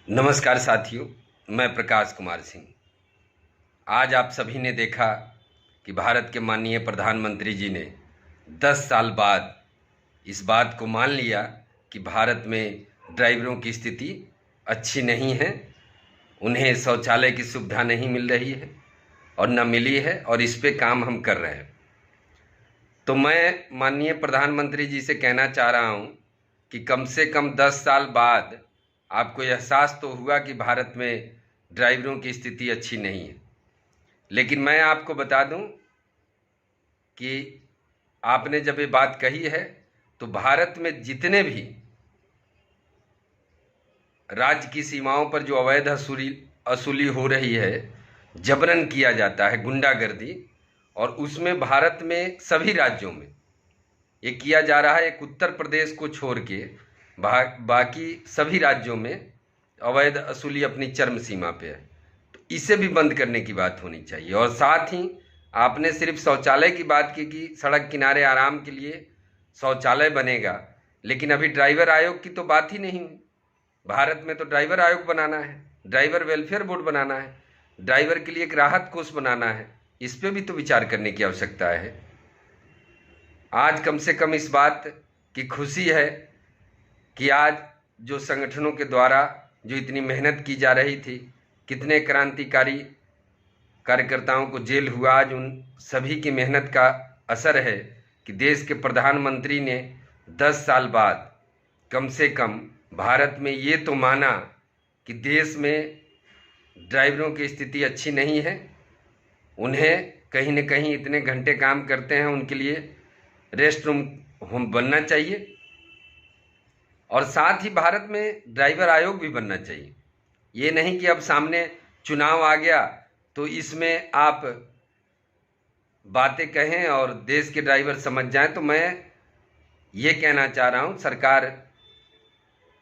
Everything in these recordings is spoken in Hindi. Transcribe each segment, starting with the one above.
नमस्कार साथियों, मैं प्रकाश कुमार सिंह। आज आप सभी ने देखा कि भारत के माननीय प्रधानमंत्री जी ने 10 साल बाद इस बात को मान लिया कि भारत में ड्राइवरों की स्थिति अच्छी नहीं है, उन्हें शौचालय की सुविधा नहीं मिल रही है और न मिली है, और इस पे काम हम कर रहे हैं। तो मैं माननीय प्रधानमंत्री जी से कहना चाह रहा हूँ कि कम से कम 10 साल बाद आपको एहसास तो हुआ कि भारत में ड्राइवरों की स्थिति अच्छी नहीं है। लेकिन मैं आपको बता दूं कि आपने जब ये बात कही है तो भारत में जितने भी राज्य की सीमाओं पर जो अवैध असुली हो रही है, जबरन किया जाता है, गुंडागर्दी, और उसमें भारत में सभी राज्यों में ये किया जा रहा है। एक उत्तर प्रदेश को छोड़ के बाकी सभी राज्यों में अवैध असुली अपनी चरम सीमा पे है। तो इसे भी बंद करने की बात होनी चाहिए। और साथ ही आपने सिर्फ शौचालय की बात की कि सड़क किनारे आराम के लिए शौचालय बनेगा, लेकिन अभी ड्राइवर आयोग की तो बात ही नहीं हुई। भारत में तो ड्राइवर आयोग बनाना है, ड्राइवर वेलफेयर बोर्ड बनाना है, ड्राइवर के लिए एक राहत कोष बनाना है। इस पर भी तो विचार करने की आवश्यकता है। आज कम से कम इस बात की खुशी है कि आज जो संगठनों के द्वारा जो इतनी मेहनत की जा रही थी, कितने क्रांतिकारी कार्यकर्ताओं को जेल हुआ, आज उन सभी की मेहनत का असर है कि देश के प्रधानमंत्री ने 10 साल बाद कम से कम भारत में ये तो माना कि देश में ड्राइवरों की स्थिति अच्छी नहीं है। उन्हें कहीं न कहीं इतने घंटे काम करते हैं, उनके लिए रेस्ट रूम बनना चाहिए, और साथ ही भारत में ड्राइवर आयोग भी बनना चाहिए। ये नहीं कि अब सामने चुनाव आ गया तो इसमें आप बातें कहें और देश के ड्राइवर समझ जाएं। तो मैं ये कहना चाह रहा हूं, सरकार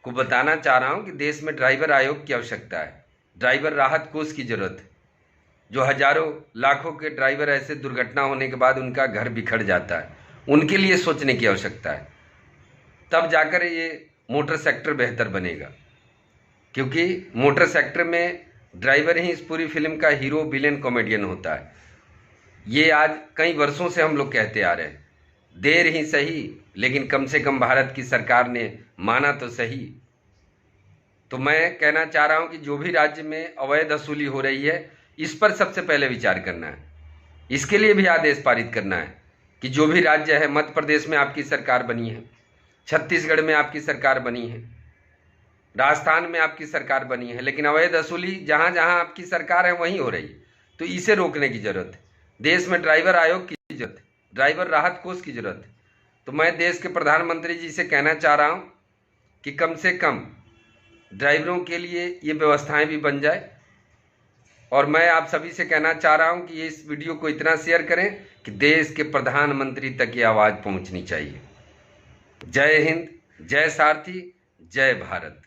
को बताना चाह रहा हूं कि देश में ड्राइवर आयोग की आवश्यकता है, ड्राइवर राहत कोष की जरूरत है। जो हजारों लाखों के ड्राइवर ऐसे दुर्घटना होने के बाद उनका घर बिखर जाता है, उनके लिए सोचने की आवश्यकता है। तब जाकर ये मोटर सेक्टर बेहतर बनेगा, क्योंकि मोटर सेक्टर में ड्राइवर ही इस पूरी फिल्म का हीरो, विलेन, कॉमेडियन होता है। ये आज कई वर्षों से हम लोग कहते आ रहे हैं, देर ही सही, लेकिन कम से कम भारत की सरकार ने माना तो सही। तो मैं कहना चाह रहा हूं कि जो भी राज्य में अवैध वसूली हो रही है, इस पर सबसे पहले विचार करना है। इसके लिए भी आदेश पारित करना है कि जो भी राज्य है, मध्य प्रदेश में आपकी सरकार बनी है, छत्तीसगढ़ में आपकी सरकार बनी है, राजस्थान में आपकी सरकार बनी है, लेकिन अवैध वसूली जहां जहां आपकी सरकार है वहीं हो रही है। तो इसे रोकने की जरूरत है। देश में ड्राइवर आयोग की जरूरत है, ड्राइवर राहत कोष की जरूरत है। तो मैं देश के प्रधानमंत्री जी से कहना चाह रहा हूं कि कम से कम ड्राइवरों के लिए ये व्यवस्थाएं भी बन जाए। और मैं आप सभी से कहना चाह रहा हूं कि ये इस वीडियो को इतना शेयर करें कि देश के प्रधानमंत्री तक ये आवाज़ पहुंचनी चाहिए। जय हिंद, जय सारथी, जय भारत।